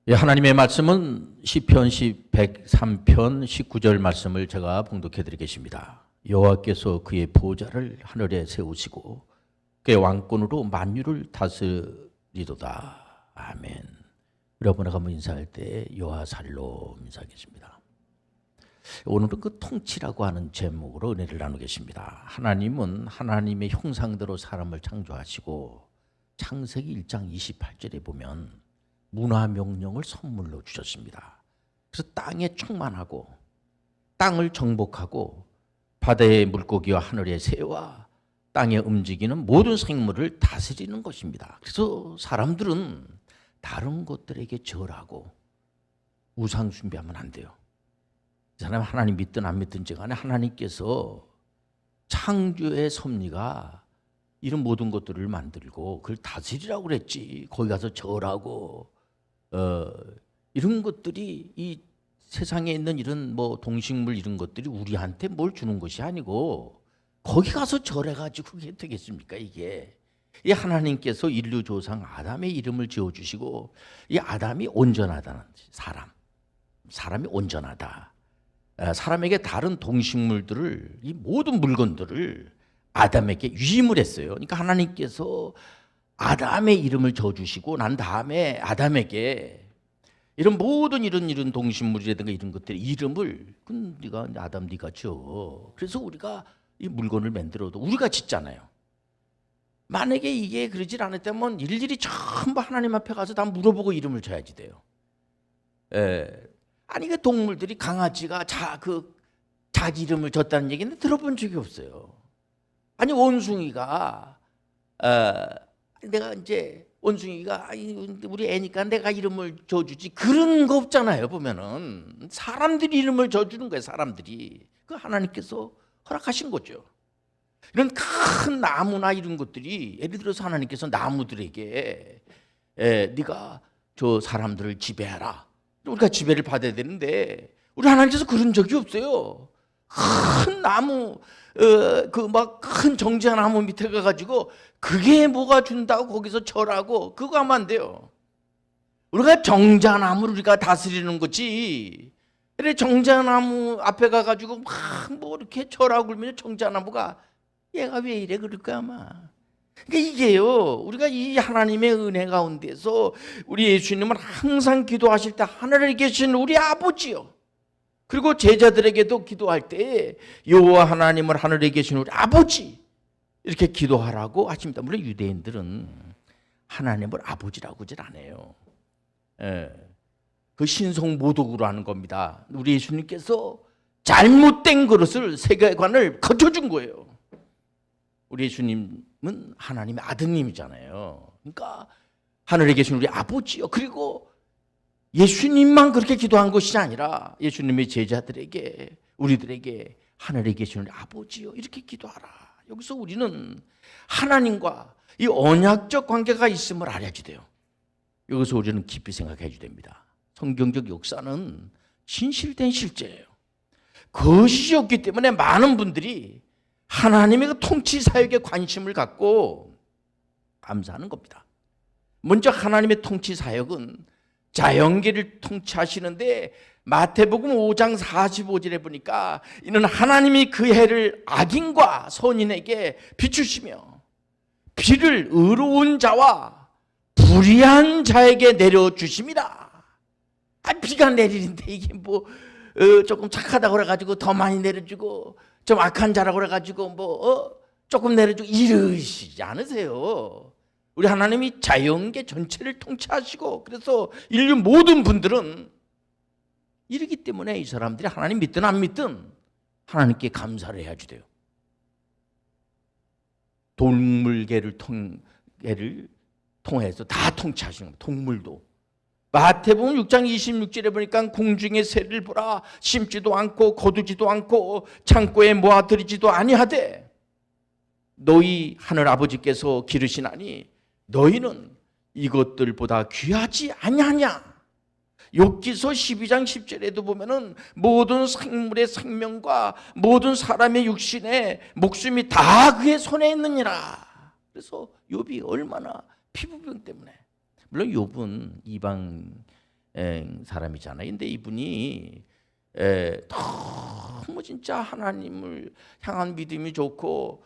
예, 하나님의 말씀은 시편 103편 19절 말씀을 제가 봉독해 드리겠습니다. 여호와께서 그의 보좌를 하늘에 세우시고 그의 왕권으로 만유를 다스리도다. 아멘. 여러분과 한번 인사할 때 여호와살로 인사하겠습니다. 오늘은 그 통치라고 하는 제목으로 은혜를 나누겠습니다. 하나님은 하나님의 형상대로 사람을 창조하시고 창세기 1장 28절에 보면 문화명령을 선물로 주셨습니다. 그래서 땅에 충만하고 땅을 정복하고 바다의 물고기와 하늘의 새와 땅에 움직이는 모든 생물을 다스리는 것입니다. 그래서 사람들은 다른 것들에게 절하고 우상 숭배하면 안 돼요. 이 사람 하나님 믿든 안 믿든지 간에 하나님께서 창조의 섭리가 이런 모든 것들을 만들고 그걸 다스리라고 그랬지. 거기 가서 절하고 이런 것들이 이 세상에 있는 이런 뭐 동식물 이런 것들이 우리한테 뭘 주는 것이 아니고 거기 가서 절해가지고 그게 되겠습니까? 이게 이 하나님께서 인류 조상 아담의 이름을 지어주시고 이 아담이 온전하다는 사람이 온전하다. 사람에게 다른 동식물들을 이 모든 물건들을 아담에게 위임을 했어요. 그러니까 하나님께서 아담의 이름을 져주시고 난 다음에 아담에게 이런 모든 이런 동식물이라든가 이런 것들의 이름을 네가 아담 네가 져. 그래서 우리가 이 물건을 만들어도 우리가 짓잖아요. 만약에 이게 그러질 않았다면 일일이 전부 하나님 앞에 가서 다 물어보고 이름을 줘야지 돼요. 아니 그 동물들이 강아지가 자기 이름을 줬다는 얘기는 들어본 적이 없어요. 아니 원숭이가 내가 이제 원숭이가 우리 애니까 내가 이름을 줘주지 그런 거 없잖아요. 보면은 사람들이 이름을 줘주는 거예요. 사람들이 그 하나님께서 허락하신 거죠. 이런 큰 나무나 이런 것들이 예를 들어서 하나님께서 나무들에게 네가 저 사람들을 지배하라. 우리가 지배를 받아야 되는데 우리 하나님께서 그런 적이 없어요. 큰 나무 그 막 큰 정지한 나무 밑에 가가지고 그게 뭐가 준다고 거기서 절하고 그거 하면 안 돼요. 우리가 정자나무를 우리가 다스리는 거지. 그래 정자나무 앞에 가가지고 막 뭐 이렇게 절하고 그러면 정자나무가 얘가 왜 이래 그럴 거야 아마. 그러니까 이게요. 우리가 이 하나님의 은혜 가운데서 우리 예수님은 항상 기도하실 때 하늘에 계신 우리 아버지요. 그리고 제자들에게도 기도할 때 여호와 하나님을 하늘에 계신 우리 아버지 이렇게 기도하라고 하십니다. 물론 유대인들은 하나님을 아버지라고 하질 않아요. 그 신성모독으로 하는 겁니다. 우리 예수님께서 잘못된 그릇을 세계관을 거쳐준 거예요. 우리 예수님은 하나님의 아드님이잖아요. 그러니까 하늘에 계신 우리 아버지요. 그리고 예수님만 그렇게 기도한 것이 아니라 예수님의 제자들에게 우리들에게 하늘에 계신 우리 아버지요 이렇게 기도하라. 여기서 우리는 하나님과 이 언약적 관계가 있음을 알아야지 돼요. 여기서 우리는 깊이 생각해야 됩니다. 성경적 역사는 진실된 실제예요. 거짓이 없기 때문에 많은 분들이 하나님의 그 통치 사역에 관심을 갖고 감사하는 겁니다. 먼저 하나님의 통치 사역은 자연계를 통치하시는데 마태복음 5장 45절에 보니까 이는 하나님이 그 해를 악인과 선인에게 비추시며 비를 의로운 자와 불의한 자에게 내려주심이라. 비가 내리는데 이게 뭐 조금 착하다고 그래가지고 더 많이 내려주고 좀 악한 자라고 그래가지고 뭐 조금 내려주고 이러시지 않으세요. 우리 하나님이 자연계 전체를 통치하시고 그래서 인류 모든 분들은 이러기 때문에 이 사람들이 하나님 믿든 안 믿든 하나님께 감사를 해야지 돼요. 동물계를 통해서 다 통치하시는 거예요. 동물도. 마태복음 6장 26절에 보니까 공중의 새를 보라 심지도 않고 거두지도 않고 창고에 모아들이지도 아니하되 너희 하늘 아버지께서 기르시나니 너희는 이것들보다 귀하지 아니하냐. 욥기서 12장 10절에도 보면은 모든 생물의 생명과 모든 사람의 육신의 목숨이 다 그의 손에 있느니라. 그래서 욥이 얼마나 피부병 때문에, 물론 욥은 이방 사람이잖아요. 근데 이분이 너무 진짜 하나님을 향한 믿음이 좋고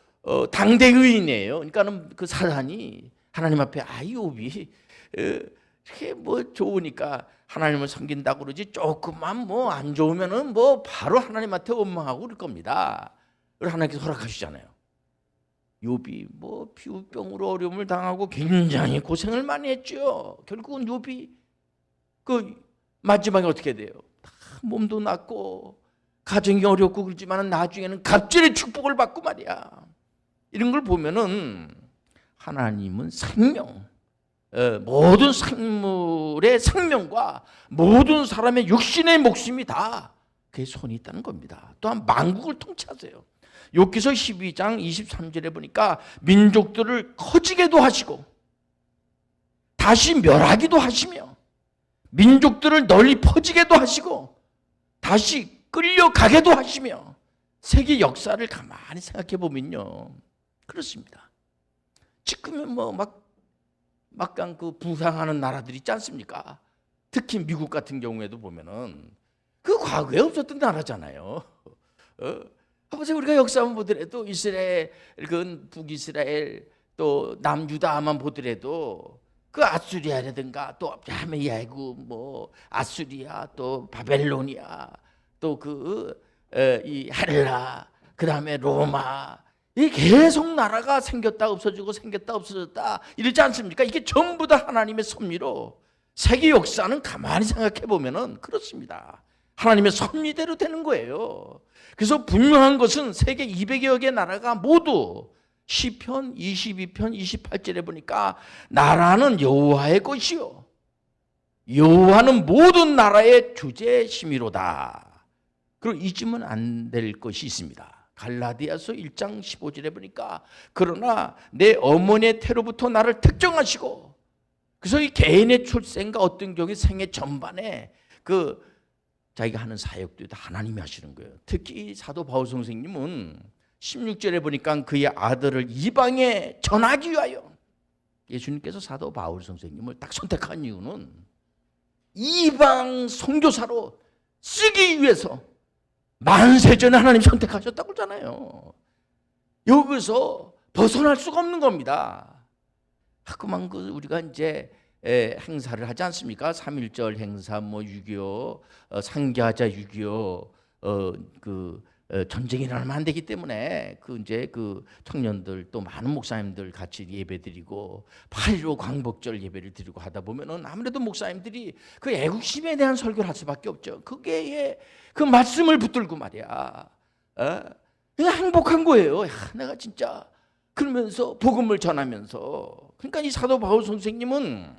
당대의인이에요. 그러니까는 그 사단이 하나님 앞에 욥이 이렇게 뭐 좋으니까 하나님을 섬긴다고 그러지 조금만 뭐 안 좋으면은 뭐 바로 하나님한테 원망하고 그럴 겁니다. 그걸 하나님께서 허락하시잖아요. 욥이 뭐 피부병으로 어려움을 당하고 굉장히 고생을 많이 했죠. 결국은 욥이 그 마지막에 어떻게 돼요? 다 몸도 낫고 가정이 어렵고 그렇지만 나중에는 갑절의 축복을 받고 말이야. 이런 걸 보면은 하나님은 생명, 모든 생물의 생명과 모든 사람의 육신의 목숨이 다 그의 손이 있다는 겁니다. 또한 만국을 통치하세요. 욥기서 12장 23절에 보니까 민족들을 커지게도 하시고 다시 멸하기도 하시며 민족들을 널리 퍼지게도 하시고 다시 끌려가게도 하시며 세계 역사를 가만히 생각해 보면요, 그렇습니다. 지금은 뭐 막강 그 부상하는 나라들 있지 않습니까? 특히 미국 같은 경우에도 보면은 그 과거에 없었던 나라잖아요. 보세요, 우리가 역사만 보더라도 이스라엘, 그 북이스라엘 또 남유다만 보더라도 그 아수리아라든가 또 야메야구 뭐 아수리아 또 바벨로니아 또 이 헬라 그 다음에 로마 이 계속 나라가 생겼다 없어지고 생겼다 없어졌다 이러지 않습니까? 이게 전부 다 하나님의 섭리로 세계 역사는 가만히 생각해 보면은 그렇습니다. 하나님의 섭리대로 되는 거예요. 그래서 분명한 것은 세계 200여 개 나라가 모두 시편 22편 28절에 보니까 나라는 여호와의 것이요 여호와는 모든 나라의 주제심이로다. 그리고 잊으면 안 될 것이 있습니다. 갈라디아서 1장 15절에 보니까 그러나 내 어머니의 태로부터 나를 특정하시고, 그래서 이 개인의 출생과 어떤 경우 생애 전반에 그 자기가 하는 사역도 다 하나님이 하시는 거예요. 특히 사도 바울 선생님은 16절에 보니까 그의 아들을 이방에 전하기 위하여, 예수님께서 사도 바울 선생님을 딱 선택한 이유는 이방 선교사로 쓰기 위해서 만세전에 하나님 선택하셨다고 그러잖아요. 여기서 벗어날 수가 없는 겁니다. 자꾸만 우리가 이제 행사를 하지 않습니까? 3.1절 행사, 뭐 6.25 상계하자 6.25 전쟁이 일어나면 안 되기 때문에 이제 청년들 또 많은 목사님들 같이 예배드리고 8.15 광복절 예배를 드리고 하다 보면은 아무래도 목사님들이 그 애국심에 대한 설교를 할 수밖에 없죠. 그게 그 말씀을 붙들고 말이야. 그냥 행복한 거예요. 야, 내가 진짜 그러면서 복음을 전하면서. 그러니까 이 사도 바울 선생님은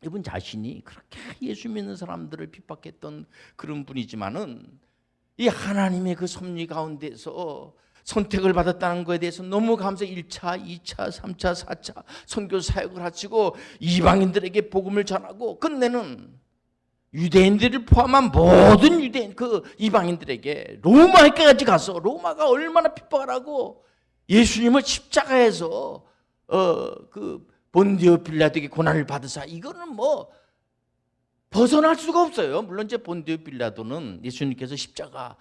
이분 자신이 그렇게 예수 믿는 사람들을 핍박했던 그런 분이지만은 이 하나님의 그 섭리 가운데서 선택을 받았다는 것에 대해서 너무 감사해. 1차, 2차, 3차, 4차 선교 사역을 하시고 이방인들에게 복음을 전하고 끝내는 유대인들을 포함한 모든 유대인 이방인들에게 로마에까지 가서 로마가 얼마나 핍박을 하고 예수님을 십자가에서 본디오 빌라도에게 고난을 받으사, 이거는 뭐 벗어날 수가 없어요. 물론 이제 본디오 빌라도는 예수님께서 십자가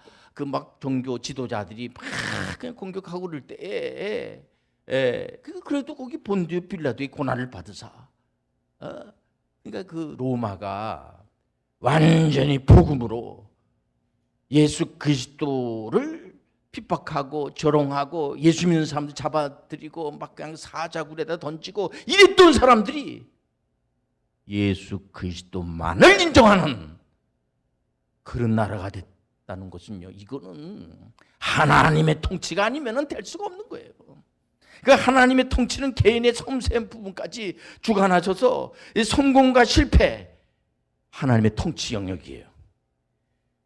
막 종교 지도자들이 막 그냥 공격하고 그럴 때 그래도 거기 본디오 빌라도의 고난을 받으사, 그러니까 로마가 완전히 복음으로 예수 그리스도를 핍박하고 조롱하고 예수 믿는 사람들 잡아들이고 막 그냥 사자굴에다 던지고 이랬던 사람들이 예수 그리스도만을 인정하는 그런 나라가 됐다는 것은요, 이거는 하나님의 통치가 아니면 될 수가 없는 거예요. 그러니까 하나님의 통치는 개인의 섬세한 부분까지 주관하셔서 성공과 실패, 하나님의 통치 영역이에요.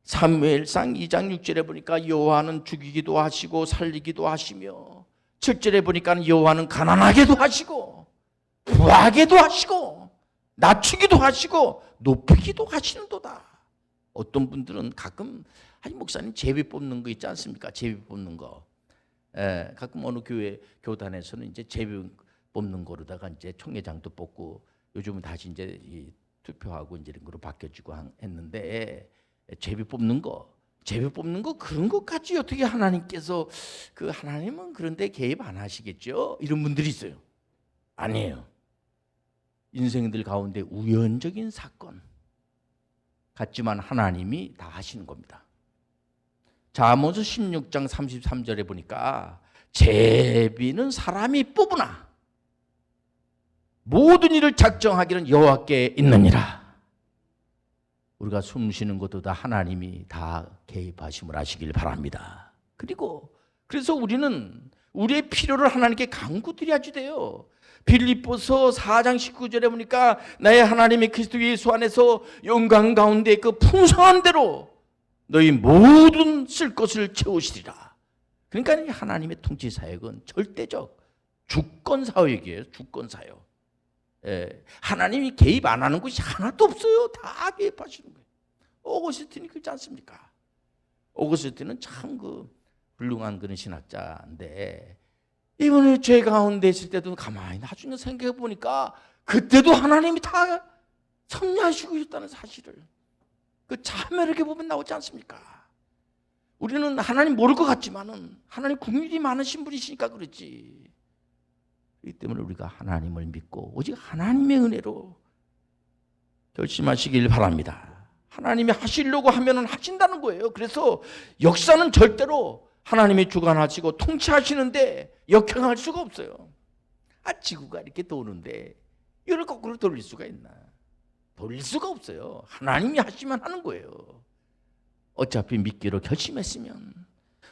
사무엘상 2장 6절에 보니까 여호와는 죽이기도 하시고 살리기도 하시며, 7절에 보니까 여호와는 가난하게도 하시고 부하게도 하시고 낮추기도 하시고 높이기도 하시는도다. 어떤 분들은 가끔 아니 목사님 제비 뽑는 거 있지 않습니까? 제비 뽑는 거. 가끔 어느 교회 교단에서는 이제 제비 뽑는 거로다가 이제 총회장도 뽑고, 요즘은 다시 이제 투표하고 이제 이런 거로 바뀌어지고 했는데 제비 뽑는 거 그런 것까지 어떻게 하나님께서 그 하나님은 그런데 개입 안 하시겠죠? 이런 분들이 있어요. 아니에요. 인생들 가운데 우연적인 사건 같지만 하나님이 다 하시는 겁니다. 자, 아모스 16장 33절에 보니까 제비는 사람이 뽑으나 모든 일을 작정하기는 여호와께 있느니라. 우리가 숨 쉬는 것도 다 하나님이 다 개입하심을 아시길 바랍니다. 그래서 우리는 우리의 필요를 하나님께 간구드려야지 돼요. 빌립보서 4장 19절에 보니까 나의 하나님의 그리스도 예수 안에서 영광 가운데 그 풍성한 대로 너희 모든 쓸 것을 채우시리라. 그러니까 하나님의 통치 사역은 절대적 주권 사역이에요. 주권 사역. 하나님이 개입 안 하는 것이 하나도 없어요. 다 개입하시는 거예요. 오거스틴이 그렇지 않습니까? 오거스틴은 참 훌륭한 그런 신학자인데 이번에 죄 가운데 있을 때도 가만히 나중에 생각해 보니까 그때도 하나님이 다 섭리하시고 있다는 사실을 그 자매력에 보면 나오지 않습니까? 우리는 하나님 모를 것 같지만은 하나님 국률이 많으신 분이시니까 그렇지. 그렇기 때문에 우리가 하나님을 믿고 오직 하나님의 은혜로 결심하시길 바랍니다. 하나님이 하시려고 하면은 하신다는 거예요. 그래서 역사는 절대로 하나님이 주관하시고 통치하시는데 역행할 수가 없어요. 지구가 이렇게 도는데 이걸 거꾸로 돌릴 수가 있나? 돌릴 수가 없어요. 하나님이 하시면 하는 거예요. 어차피 믿기로 결심했으면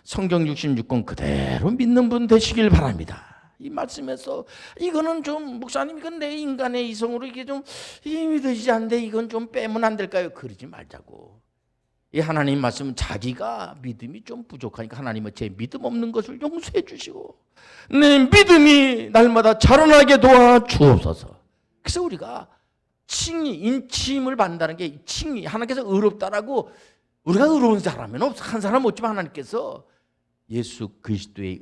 성경 66권 그대로 믿는 분 되시길 바랍니다. 이 말씀에서 이거는 좀 목사님 이건 내 인간의 이성으로 이게 좀 힘이 되지 않는데 이건 좀 빼면 안 될까요? 그러지 말자고. 이 하나님 말씀은 자기가 믿음이 좀 부족하니까 하나님은 제 믿음 없는 것을 용서해 주시고 내 믿음이 날마다 자라나게 도와 주옵소서. 그래서 우리가 칭의, 인침을 받는다는 게 칭의, 하나님께서 의롭다라고 우리가 의로운 사람은 없어. 한 사람 없지만 하나님께서 예수 그리스도의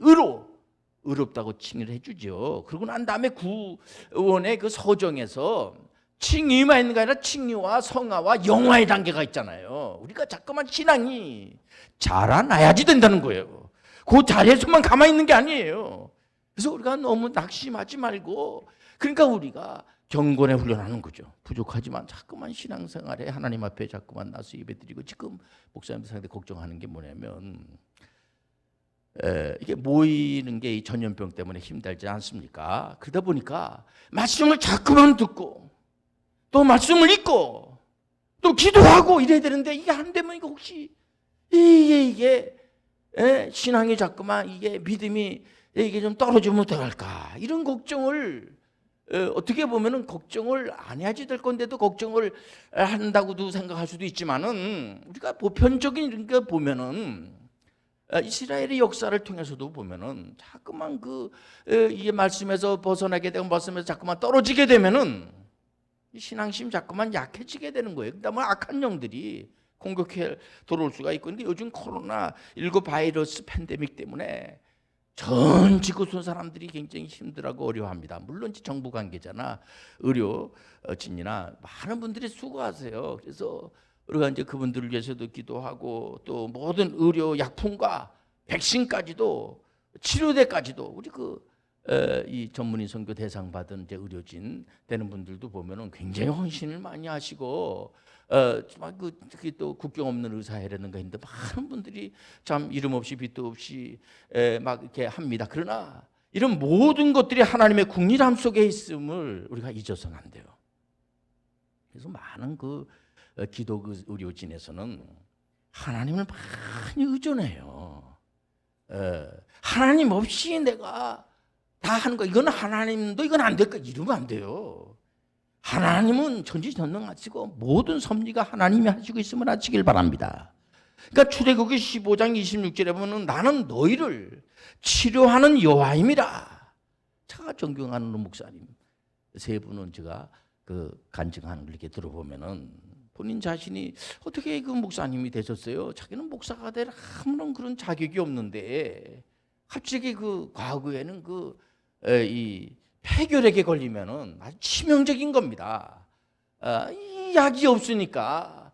의롭다고 칭의를 해주죠. 그러고 난 다음에 구원의 그 서정에서 칭의만 있는 게 아니라 칭의와 성화와 영화의 단계가 있잖아요. 우리가 자꾸만 신앙이 자라나야지 된다는 거예요. 그 자리에서만 가만히 있는 게 아니에요. 그래서 우리가 너무 낙심하지 말고 그러니까 우리가 경건에 훈련하는 거죠. 부족하지만 자꾸만 신앙생활에 하나님 앞에 자꾸만 나서 예배드리고 지금 목사님 상대 걱정하는 게 뭐냐면 이게 모이는 게 이 전염병 때문에 힘들지 않습니까? 그러다 보니까 말씀을 자꾸만 듣고 또 말씀을 읽고 또 기도하고 이래야 되는데 이게 안 되면 이거 혹시 이게 신앙이 자꾸만 이게 믿음이 이게 좀 떨어지면 어떡할까 이런 걱정을 어떻게 보면은 걱정을 안 해야지 될 건데도 걱정을 한다고도 생각할 수도 있지만은 우리가 보편적인 거 보면은 이스라엘의 역사를 통해서도 보면은 자꾸만 이 말씀에서 벗어나게 되고 말씀에서 자꾸만 떨어지게 되면은 이 신앙심 자꾸만 약해지게 되는 거예요. 그다음에 악한 영들이 공격해 들어올 수가 있고, 근데 요즘 코로나19 바이러스 팬데믹 때문에 전 지구촌 사람들이 굉장히 힘들어하고 어려워합니다. 물론 정부 관계자나 의료진이나 많은 분들이 수고하세요. 그래서 우리가 이제 그분들을 위해서도 기도하고 또 모든 의료 약품과 백신까지도 치료대까지도 우리 이 전문의 선교 대상 받은 이제 의료진 되는 분들도 보면은 굉장히 헌신을 많이 하시고 특히 또 국경 없는 의사회라든가 있는데 많은 분들이 참 이름 없이 빛도 없이 막 이렇게 합니다. 그러나 이런 모든 것들이 하나님의 국리함 속에 있음을 우리가 잊어서는 안 돼요. 그래서 많은 기도 의료진에서는 하나님을 많이 의존해요. 하나님 없이 내가 다 하는 거 이건 하나님도 이건 안 될까 이러면 안 돼요. 하나님은 전지전능하시고 모든 섭리가 하나님이 하시고 있음을 아시길 바랍니다. 그러니까 출애굽기 15장 26절에 보면 나는 너희를 치료하는 여호와임이라. 제가 존경하는 목사님 세 분은 제가 간증하는 걸 이렇게 들어보면은 본인 자신이 어떻게 목사님이 되셨어요? 자기는 목사가 될 아무런 그런 자격이 없는데 갑자기 과거에는 이 폐결핵에 걸리면은 아주 치명적인 겁니다. 이 이 약이 없으니까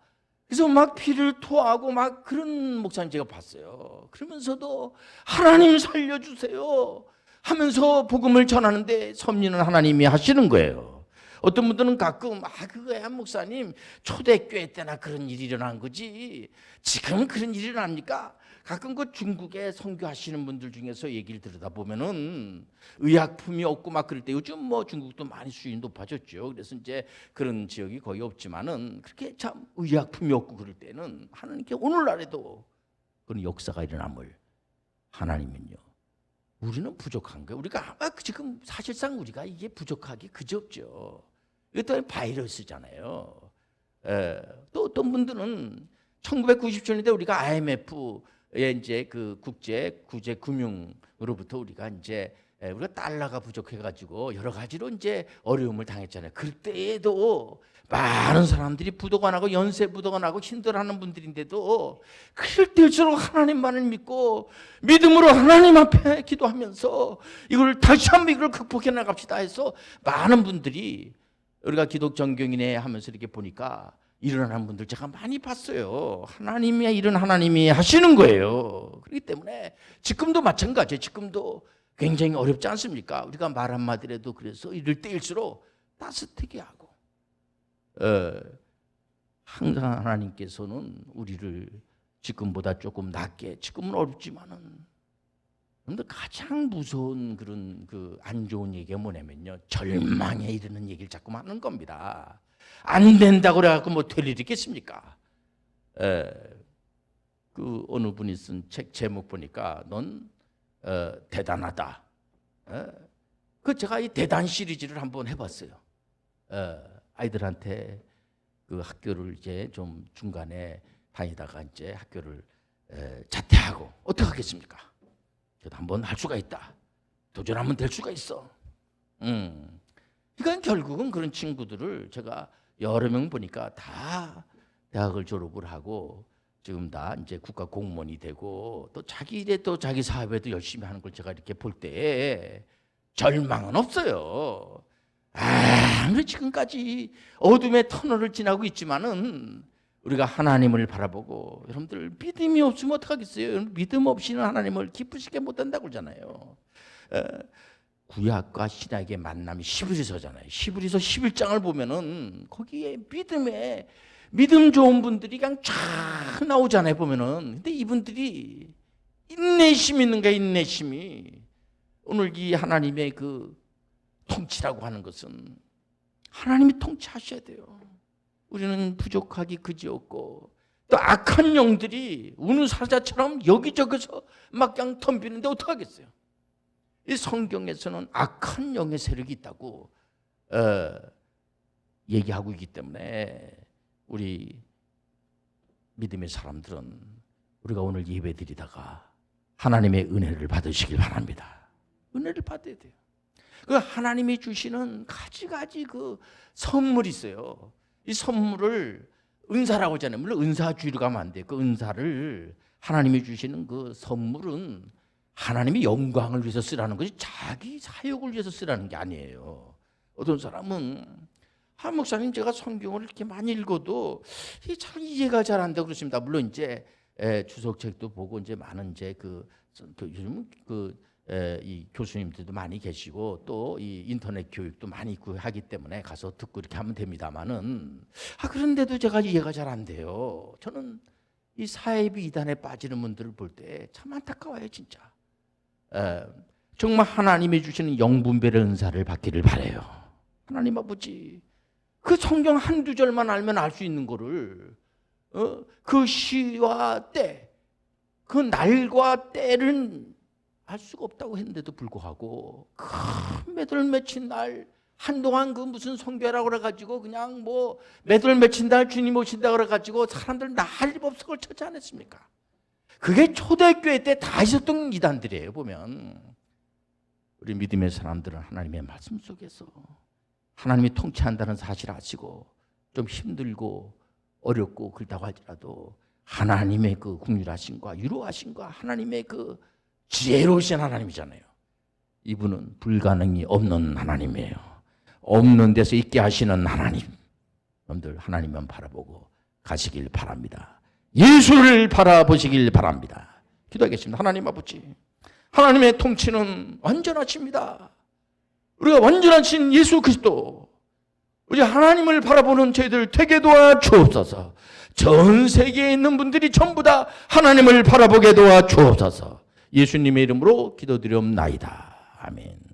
그래서 막 피를 토하고 막 그런 목사님 제가 봤어요. 그러면서도 하나님 살려주세요 하면서 복음을 전하는데 섭리는 하나님이 하시는 거예요. 어떤 분들은 가끔 그거야 목사님 초대교회 때나 그런 일이 일어난 거지 지금 그런 일이 일어납니까? 가끔 그 중국에 선교하시는 분들 중에서 얘기를 들으다 보면은 의약품이 없고 막 그럴 때 요즘 뭐 중국도 많이 수준이 높아졌죠. 그래서 이제 그런 지역이 거의 없지만은 그렇게 참 의약품이 없고 그럴 때는 하나님께 오늘날에도 그런 역사가 일어남을 하나님은요. 우리는 부족한 거예요. 우리가 지금 사실상 우리가 이게 부족하기 그지없죠. 이것도 바이러스잖아요. 또 어떤 분들은 1997년대 우리가 IMF에 이제 그 구제 금융으로부터 우리가 이제 우리가 달러가 부족해가지고 여러 가지로 이제 어려움을 당했잖아요. 그때에도 많은 사람들이 부도가 연쇄 부도가 나고 힘들어하는 분들인데도 그럴 때일수록 하나님만을 믿고 믿음으로 하나님 앞에 기도하면서 이걸 다시 한번 이걸 극복해 나갑시다 해서 많은 분들이 우리가 기독 정경인회 하면서 이렇게 보니까 일어나는 분들 제가 많이 봤어요. 하나님의 일은 하나님이 하시는 거예요. 그렇기 때문에 지금도 마찬가지예요. 지금도 굉장히 어렵지 않습니까? 우리가 말 한마디라도 그래서 이럴 때일수록 따뜻하게 하고 항상 하나님께서는 우리를 지금보다 조금 낫게 지금은 어렵지만은 근데 가장 무서운 그런 그 안 좋은 얘기가 뭐냐면요 절망에 이르는 얘기를 자꾸 하는 겁니다. 안 된다고 그래갖고 뭐 될 일이 있겠습니까? 그 어느 분이 쓴 책 제목 보니까 넌 대단하다. 그 제가 이 대단 시리즈를 한번 해봤어요. 아이들한테 그 학교를 이제 좀 중간에 다니다가 이제 학교를 자퇴하고 어떻게 하겠습니까? 그래도 한번 할 수가 있다. 도전하면 될 수가 있어. 그러니까 결국은 그런 친구들을 제가 여러 명 보니까 다 대학을 졸업을 하고 지금 다 이제 국가 공무원이 되고 또 자기 일에 또 자기 사업에도 열심히 하는 걸 제가 이렇게 볼 때 절망은 없어요. 아무리 지금까지 어둠의 터널을 지나고 있지만은 우리가 하나님을 바라보고 여러분들 믿음이 없으면 어떡하겠어요? 믿음 없이는 하나님을 기쁘시게 못한다고 그러잖아요. 구약과 신약의 만남이 히브리서잖아요. 히브리서 11장을 보면은 거기에 믿음 좋은 분들이 그냥 쫙 나오잖아요. 보면은 근데 이분들이 인내심이 있는 거야. 인내심이 오늘 이 하나님의 그 통치라고 하는 것은 하나님이 통치하셔야 돼요. 우리는 부족하기 그지없고 또 악한 영들이 우는 사자처럼 여기저기서 막 그냥 덤비는데 어떡하겠어요? 이 성경에서는 악한 영의 세력이 있다고 얘기하고 있기 때문에 우리 믿음의 사람들은 우리가 오늘 예배드리다가 하나님의 은혜를 받으시길 바랍니다. 은혜를 받아야 돼요. 그 하나님이 주시는 가지가지 그 선물이 있어요. 이 선물을 은사라고 하잖아요. 물론 은사주의로 가면 안 돼요. 그 은사를 하나님이 주시는 그 선물은 하나님이 영광을 위해서 쓰라는 것이 자기 사역을 위해서 쓰라는 게 아니에요. 어떤 사람은 목사님 제가 성경을 이렇게 많이 읽어도 잘 이해가 잘 안 되고 그렇습니다. 물론 이제 주석책도 보고 이제 많은 이제 요즘 이 교수님들도 많이 계시고 또 이 인터넷 교육도 많이 있고 하기 때문에 가서 듣고 이렇게 하면 됩니다만은 그런데도 제가 이해가 잘 안 돼요. 저는 이 사이비 이단에 빠지는 분들을 볼 때 참 안타까워요, 진짜. 정말 하나님이 주시는 영분별의 은사를 받기를 바라요. 하나님 아버지, 그 성경 한두 절만 알면 알 수 있는 거를 그 시와 때, 그 날과 때를 알 수가 없다고 했는데도 불구하고 큰 매들 맺힌 날 한동안 그 무슨 성교라고 그래가지고 그냥 뭐 매들 맺힌 날 주님 오신다 그래가지고 사람들 난리법석을 쳐지 않았습니까? 그게 초대교회 때 다 있었던 이단들이에요. 보면 우리 믿음의 사람들은 하나님의 말씀 속에서 하나님이 통치한다는 사실을 아시고 좀 힘들고 어렵고 그렇다고 할지라도 하나님의 그 긍휼하심과 유로하심과 하나님의 그 지혜로우신 하나님이잖아요. 이분은 불가능이 없는 하나님이에요. 없는 데서 있게 하시는 하나님. 여러분들 하나님만 바라보고 가시길 바랍니다. 예수를 바라보시길 바랍니다. 기도하겠습니다. 하나님 아버지, 하나님의 통치는 완전하십니다. 우리가 완전하신 예수 그리스도, 우리 하나님을 바라보는 저희들 되게 도와 주옵소서. 전 세계에 있는 분들이 전부 다 하나님을 바라보게 도와 주옵소서. 예수님의 이름으로 기도드리옵나이다. 아멘.